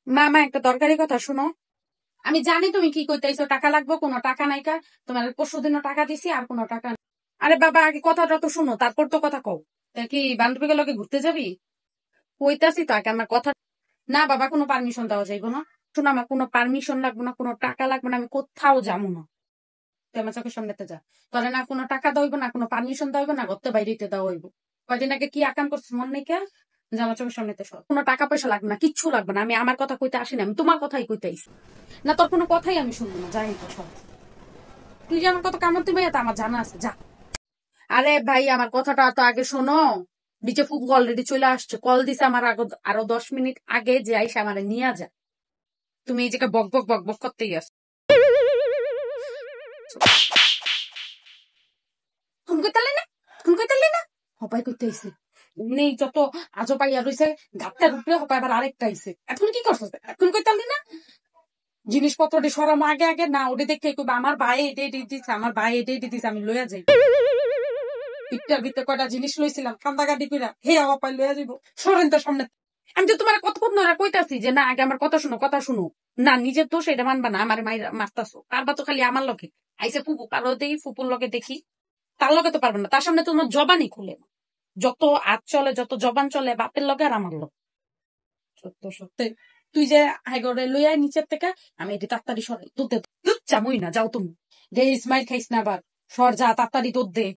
মামা একটা দরকারি কথা শুনো। আমি জানি তুমি কি কইতেছো, টাকা লাগবে, কোনো টাকা নাইকা। তোমার পরশুদিনও টাকা দিছি, আর কোনো টাকা নাই। আরে বাবা, আগে কথাটা তো শুনো, তারপর তো কথা কও। তা কি বান্ধবীকে লগে ঘুরতে যাবি? কইতাছি তো আগে আমার কথা। না বাবা, কোনো পারমিশন দেওয়া যাইব না। শোনো, আমার কোনো পারমিশন লাগবে না, কোনো টাকা লাগবে না, আমি কোথাও যাবো না। তুই আমার চোখের সামনেতে যা। তোরে না কোনো টাকা দেওয়া না, কোনো পারমিশন দেওয়া না, ঘরতে বাইরেতে দেওয়া হইব। কয়দিন আগে কি আকাম করছিস মন নেই কে? যে আমার চোখের সামনেতে সব, কোনো টাকা পয়সা লাগবে না, কিচ্ছু লাগবে না। আমি আমার কথা কইতে আসি না, আমি তোমার কথাই কইতে আইছি। না, তোর কোনো কথাই আমি শুনবো না, যাই তো সব। তুই যে আমার কথা কামড় দিবে, তা আমার জানা আছে, যা। আরে ভাই, আমার কথাটা তো আগে শোনো। নিচে ফুপু অলরেডি চলে আসছে, কল দিছে আমার আরো 10 মিনিট আগে, যে আইসা আমার নিয়ে যা। তুমি এই জায়গায় বক বক বক বক করতেই আস। ফোন করতে না, ফোন করতে না। হপাই করতে আইসে নেই যত আজো পাইয়া রইছে। গাপটার উপরে হপাই আবার আরেকটা আইসে। এখন কি করছো? এখন কইতে না। জিনিসপত্র সরাম আগে আগে না, ওটা দেখে কইবা আমার ভাই এটে এটে দিচ্ছে, আমার ভাই এটে এটে দিচ্ছে, আমি লইয়া যাই। পিকটার ভিতরে কয়টা জিনিস লইছিলাম, কান্দাকাটি কইরা হে হপাই লইয়া যাইব। সরেন তো সামনে। আমি তো তোমার কতক্ষণ ধরে কইতাছি যে না, আগে আমার কথা শুনো, কথা শুনো। না, নিজের দোষ এটা মানবা না, আমার মায়ের মারতাছো। পারবা তো খালি আমার লগে। আইসে ফুপু, পারো দেখি ফুপুর লগে দেখি। তার লগে তো পারবে না, তার সামনে তোমার জবানই খুলে না। যত হাত চলে, যত জবান চলে, বাপের লগে আর আমার লগে। সত্য সত্যি। তুই যে হাইগরে লইয়া নিচের থেকে, আমি এটি তাড়াতাড়ি সরাই দুধ চামুই না, যাও তুমি। দে ইসমাইল খাইস না আবার। সর যা, তাড়াতাড়ি দুধ দে।